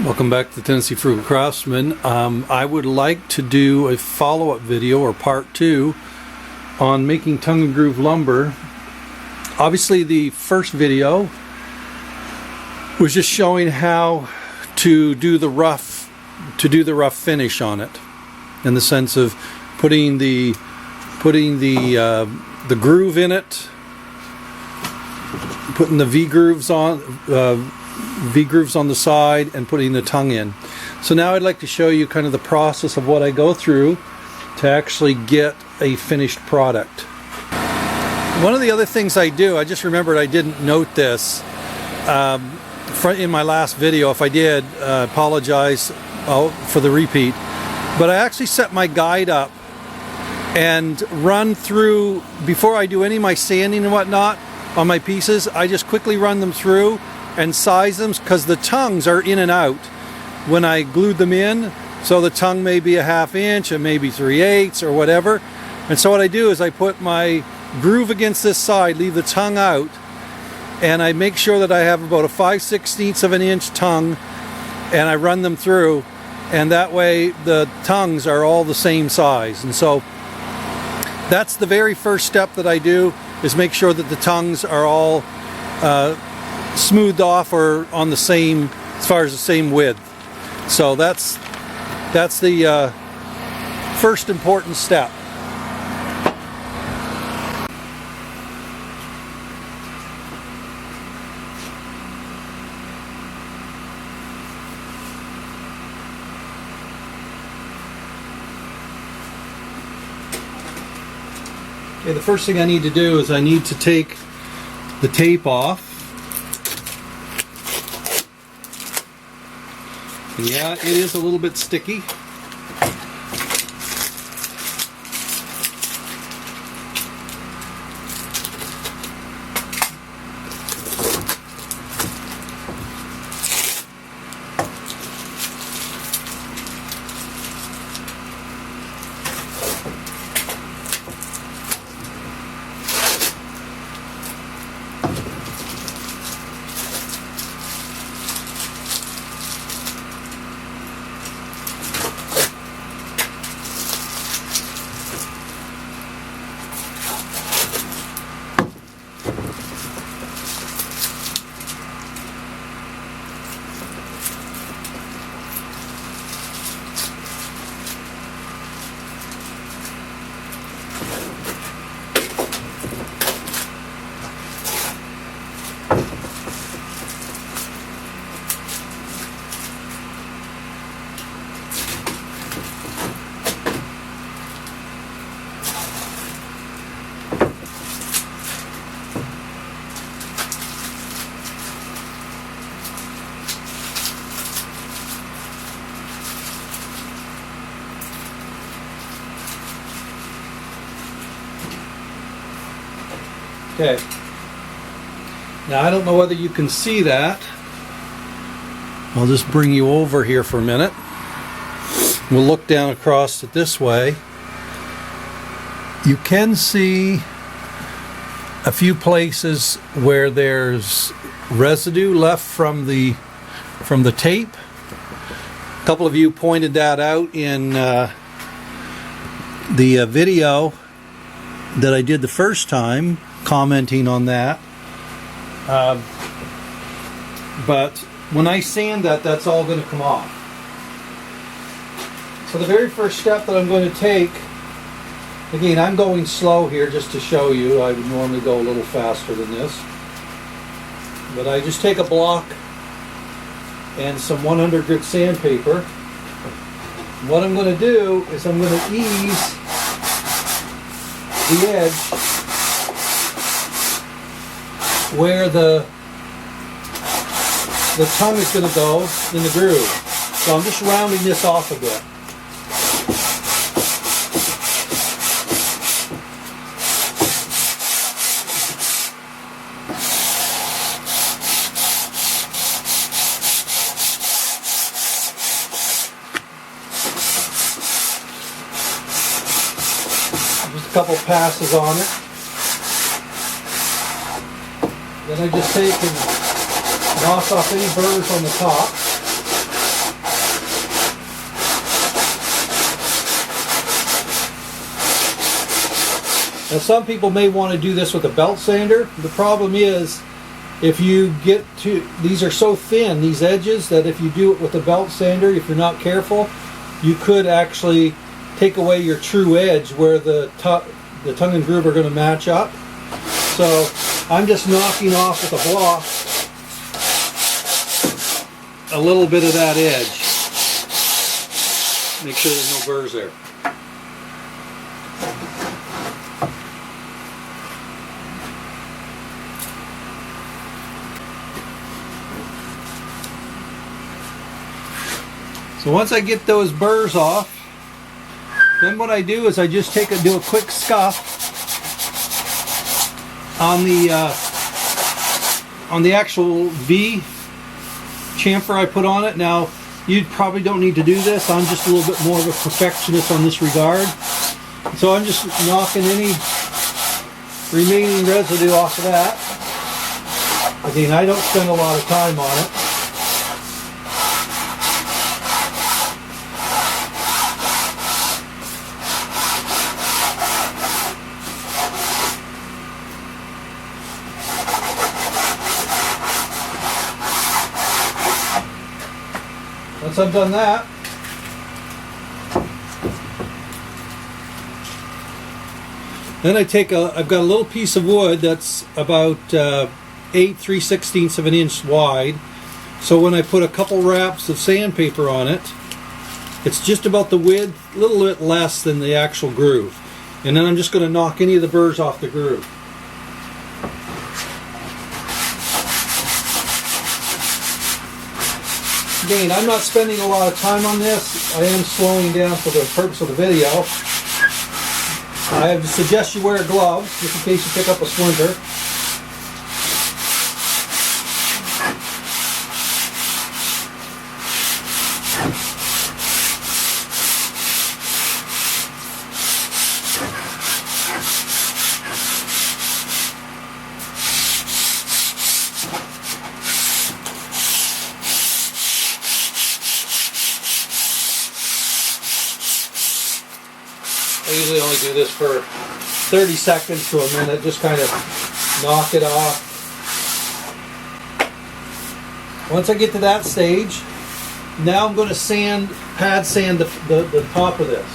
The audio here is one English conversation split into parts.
Welcome back to the Tennessee Frugal Craftsman. I would like to do a follow-up video, or part 2, on making tongue and groove lumber. Obviously the first video was just showing how to do the rough finish on it, in the sense of putting the groove in it, putting the V-grooves on the side, and putting the tongue in. So now I'd like to show you kind of the process of what I go through to actually get a finished product. One of the other things I do, I just remembered I didn't note this in my last video. If I did, apologize for the repeat. But I actually set my guide up and run through, before I do any of my sanding and whatnot on my pieces, I just quickly run them through and size them, because the tongues are in and out when I glued them in. So the tongue may be a 1/2 inch, or maybe 3/8 or whatever. And so what I do is I put my groove against this side, leave the tongue out, and I make sure that I have about a 5/16 of an inch tongue, and I run them through, and that way the tongues are all the same size. And so that's the very first step that I do, is make sure that the tongues are all smoothed off, or on the same, as far as the same width. So that's the first important step. Okay, the first thing I need to do is I need to take the tape off. And yeah, it is a little bit sticky. Okay, now I don't know whether you can see that. I'll just bring you over here for a minute. We'll look down across it this way. You can see a few places where there's residue left from the tape. A couple of you pointed that out in the video that I did the first time, commenting on that. But when I sand that, that's all going to come off. So the very first step that I'm going to take, again, I'm going slow here just to show you. I would normally go a little faster than this. But I just take a block and some 100 grit sandpaper. What I'm going to do is I'm going to ease the edge where the tongue is going to go in the groove. So I'm just rounding this off a bit. Just a couple passes on it. Then I just take and knock off any burrs on the top. Now some people may want to do this with a belt sander. The problem is, if you get to, these are so thin, these edges, that if you do it with a belt sander, if you're not careful, you could actually take away your true edge where the tongue and groove are going to match up. So I'm just knocking off with a block a little bit of that edge. Make sure there's no burrs there. So once I get those burrs off, then what I do is I just do a quick scuff on the actual V chamfer I put on it. Now you probably don't need to do this. I'm just a little bit more of a perfectionist on this regard. So I'm just knocking any remaining residue off of that. Again, I don't spend a lot of time on it. Once I've done that, then I've got a little piece of wood that's about 8 3/16 of an inch wide. So when I put a couple wraps of sandpaper on it, it's just about the width, a little bit less than the actual groove. And then I'm just going to knock any of the burrs off the groove. Again, I'm not spending a lot of time on this. I am slowing down for the purpose of the video. I would suggest you wear gloves just in case you pick up a splinter. I usually only do this for 30 seconds to a minute, just kind of knock it off. Once I get to that stage, now I'm going to pad sand the top of this.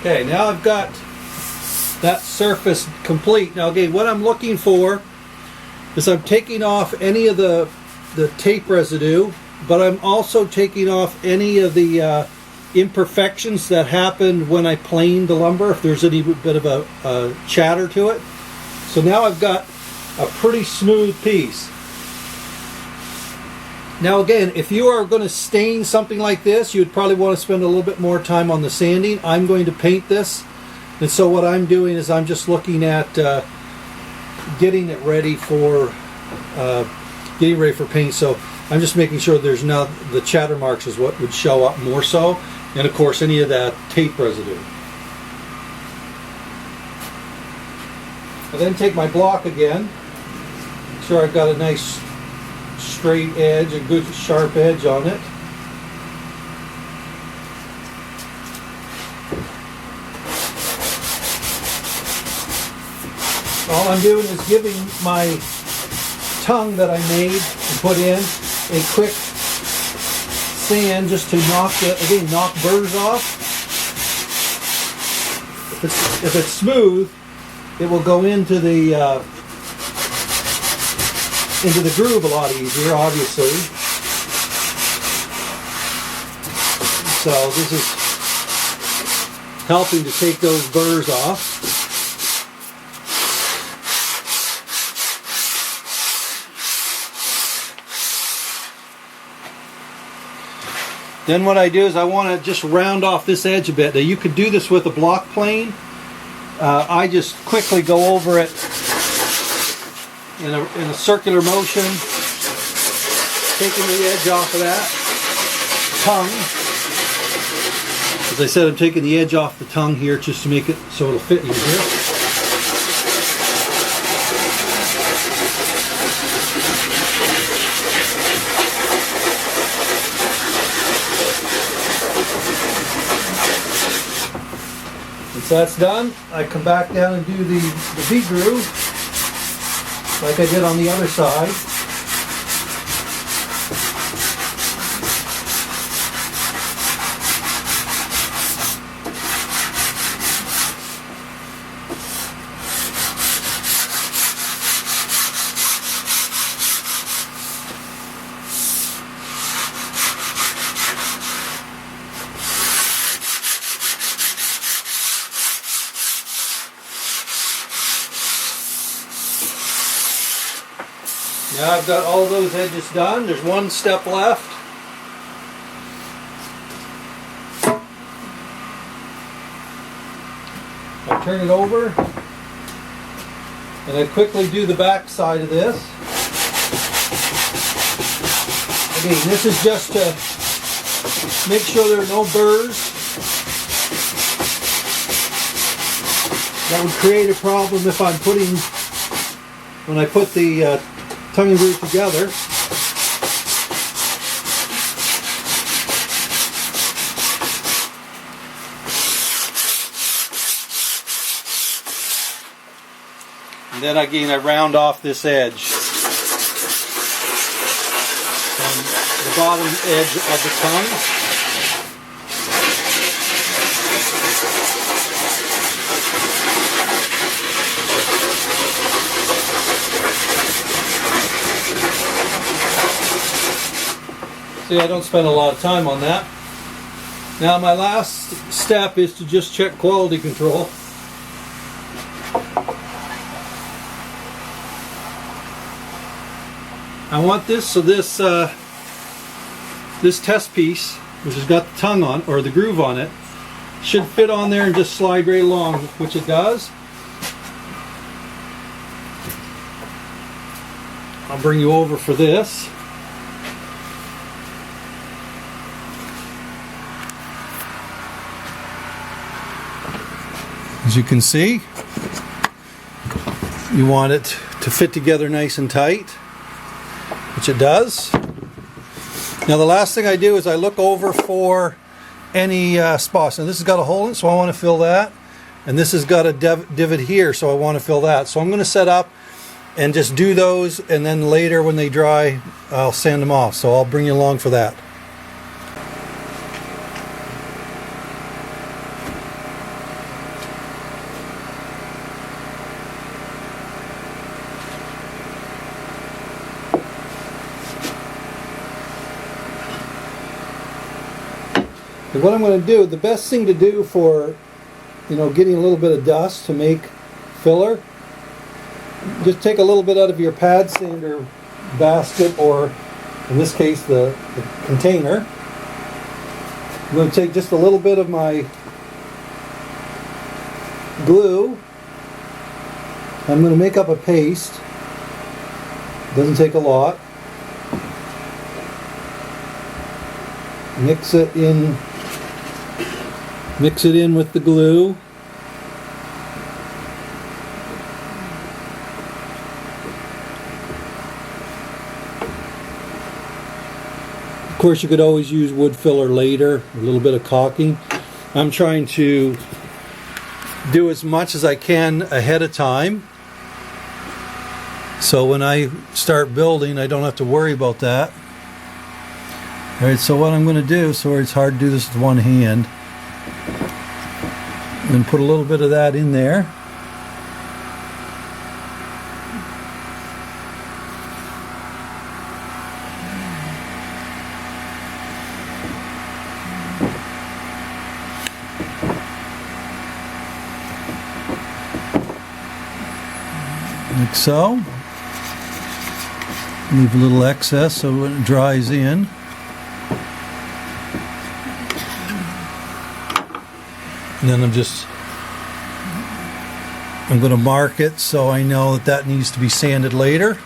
Okay, now I've got that surface complete. Now again, what I'm looking for is I'm taking off any of the tape residue, but I'm also taking off any of the imperfections that happened when I planed the lumber, if there's any bit of a chatter to it. So now I've got a pretty smooth piece. Now again, if you are going to stain something like this, you would probably want to spend a little bit more time on the sanding. I'm going to paint this, and so what I'm doing is I'm just looking at getting it ready for paint. So I'm just making sure there's not the chatter marks is what would show up more so, and of course any of that tape residue. I then take my block again, make sure I've got a nice straight edge, a good sharp edge on it. All I'm doing is giving my tongue that I made and put in a quick sand just to knock burrs off. If it's smooth, it will go into the groove a lot easier, obviously. So this is helping to take those burrs off. Then what I do is I want to just round off this edge a bit. Now you could do this with a block plane. I just quickly go over it in a circular motion, taking the edge off of that tongue. As I said, I'm taking the edge off the tongue here just to make it so it'll fit easier. Once that's done, I come back down and do the V groove like I did on the other side. Now I've got all those edges done. There's one step left. I turn it over and I quickly do the back side of this. Again, this is just to make sure there are no burrs. That would create a problem if I'm when I put the tongue and groove together. And then again I round off this edge from the bottom edge of the tongue. See, I don't spend a lot of time on that. Now my last step is to just check quality control. I want this so this test piece, which has got the tongue on, or the groove on it, should fit on there and just slide right along, which it does. I'll bring you over for this. As you can see, you want it to fit together nice and tight, which it does. Now the last thing I do is I look over for any spots. Now this has got a hole in it, so I want to fill that. And this has got a divot here, so I want to fill that. So I'm going to set up and just do those, and then later when they dry, I'll sand them off. So I'll bring you along for that. What I'm going to do, the best thing to do for, getting a little bit of dust to make filler, just take a little bit out of your pad sander basket, or in this case the container. I'm going to take just a little bit of my glue. I'm going to make up a paste. It doesn't take a lot. Mix it in with the glue. Of course, you could always use wood filler later, a little bit of caulking. I'm trying to do as much as I can ahead of time. So when I start building, I don't have to worry about that. Alright, so what I'm going to do, sorry it's hard to do this with one hand, I'm going to put a little bit of that in there. Like so. Leave a little excess so when it dries in. And then I'm going to mark it so I know that that needs to be sanded later.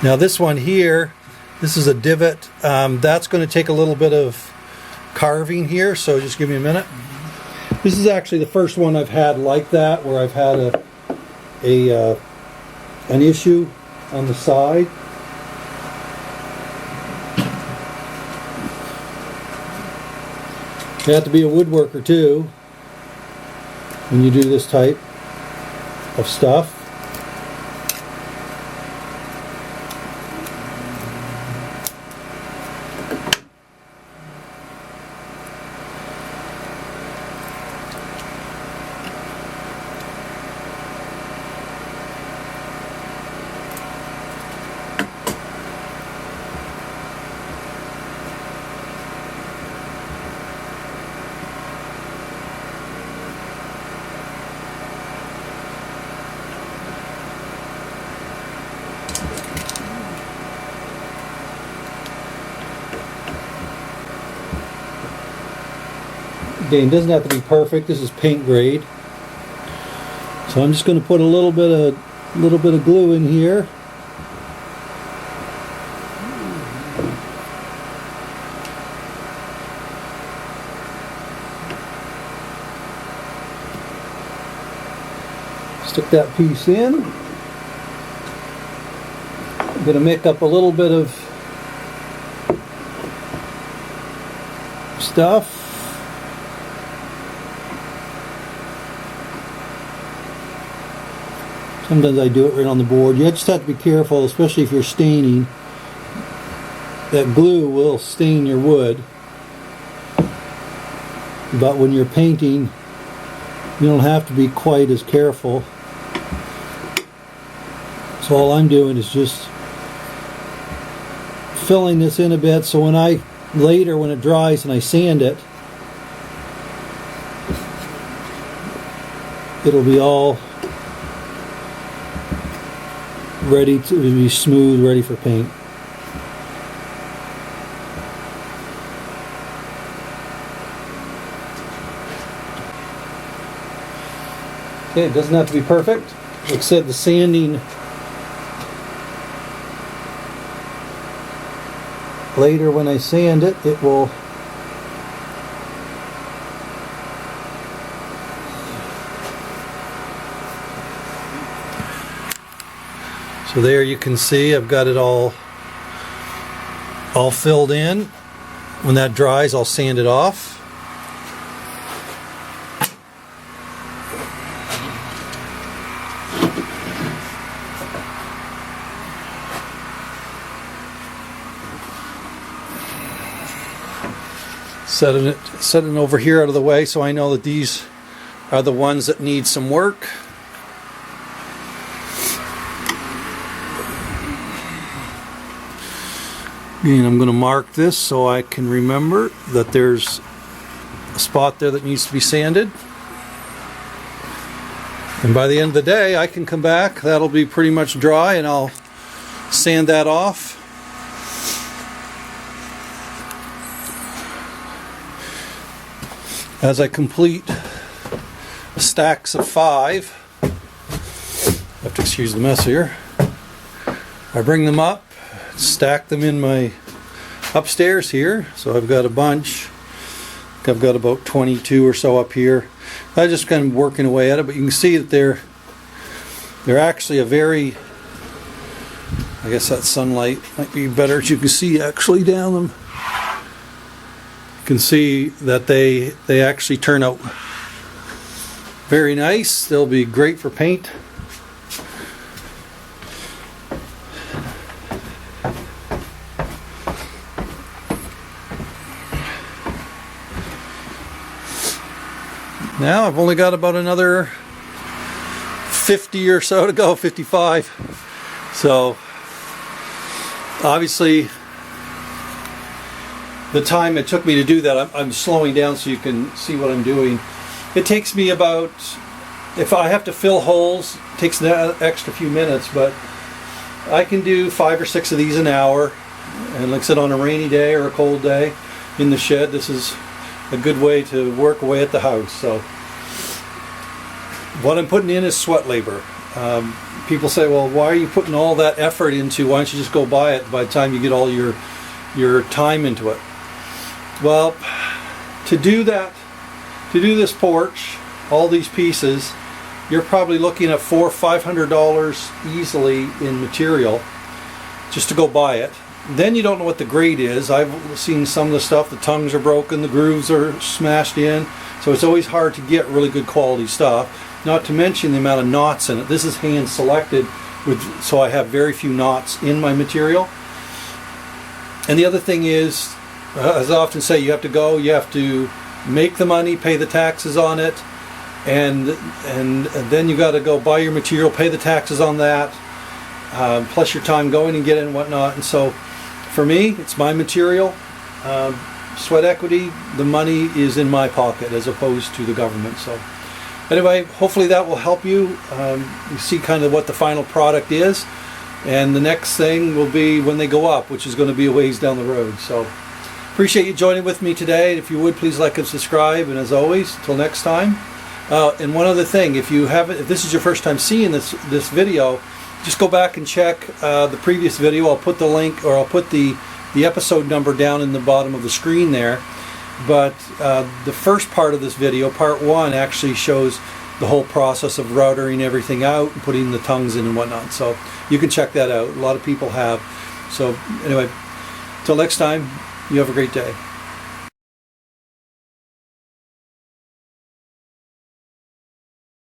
Now this one here, this is a divot. That's going to take a little bit of carving here, so just give me a minute. This is actually the first one I've had like that, where I've had an issue on the side. You have to be a woodworker too when you do this type of stuff. Again, it doesn't have to be perfect. This is paint grade. So I'm just going to put a little bit of glue in here. Stick that piece in. I'm going to make up a little bit of stuff. Sometimes I do it right on the board. You just have to be careful, especially if you're staining. That glue will stain your wood. But when you're painting, you don't have to be quite as careful. So all I'm doing is just filling this in a bit, so when later when it dries and I sand it, it'll be all ready to be smooth, ready for paint. Okay, it doesn't have to be perfect. Like I said, the sanding later when I sand it, it will so there you can see I've got it all filled in. When that dries, I'll sand it off. Setting over here out of the way so I know that these are the ones that need some work. Again, I'm going to mark this so I can remember that there's a spot there that needs to be sanded. And by the end of the day, I can come back. That'll be pretty much dry, and I'll sand that off. As I complete stacks of 5, I have to excuse the mess here. I bring them up, stack them in my upstairs here. So I've got a bunch. I've got about 22 or so up here. I just kind of working away at it, but you can see that they're actually a very, I guess that sunlight might be better as you can see actually down them. You can see that they actually turn out very nice. They'll be great for paint. Now I've only got about another 50 or so to go, 55. So obviously the time it took me to do that, I'm slowing down so you can see what I'm doing. It takes me about, if I have to fill holes, it takes an extra few minutes, but I can do 5 or 6 of these an hour. And like I said, on a rainy day or a cold day in the shed, this is a good way to work away at the house. So what I'm putting in is sweat labor. People say, well, why are you putting all that effort into, why don't you just go buy it by the time you get all your time into it? Well, to do that, to do this porch, all these pieces, you're probably looking at $400 or $500 easily in material just to go buy it. Then you don't know what the grade is. I've seen some of the stuff, the tongues are broken, the grooves are smashed in, so it's always hard to get really good quality stuff. Not to mention the amount of knots in it. This is hand selected, so I have very few knots in my material. And the other thing is, as I often say, you have to make the money, pay the taxes on it, and then you got to go buy your material, pay the taxes on that, plus your time going and getting and whatnot. And so for me, it's my material, sweat equity, the money is in my pocket as opposed to the government. So anyway, hopefully that will help you. You see kind of what the final product is, and the next thing will be when they go up, which is going to be a ways down the road. So appreciate you joining with me today. If you would, please like and subscribe, and as always, till next time. And one other thing, if this is your first time seeing this video, just go back and check the previous video. I'll put the link, or I'll put the episode number down in the bottom of the screen there. But the first part of this video, part 1, actually shows the whole process of routering everything out and putting the tongues in and whatnot. So you can check that out. A lot of people have. So anyway, till next time, you have a great day.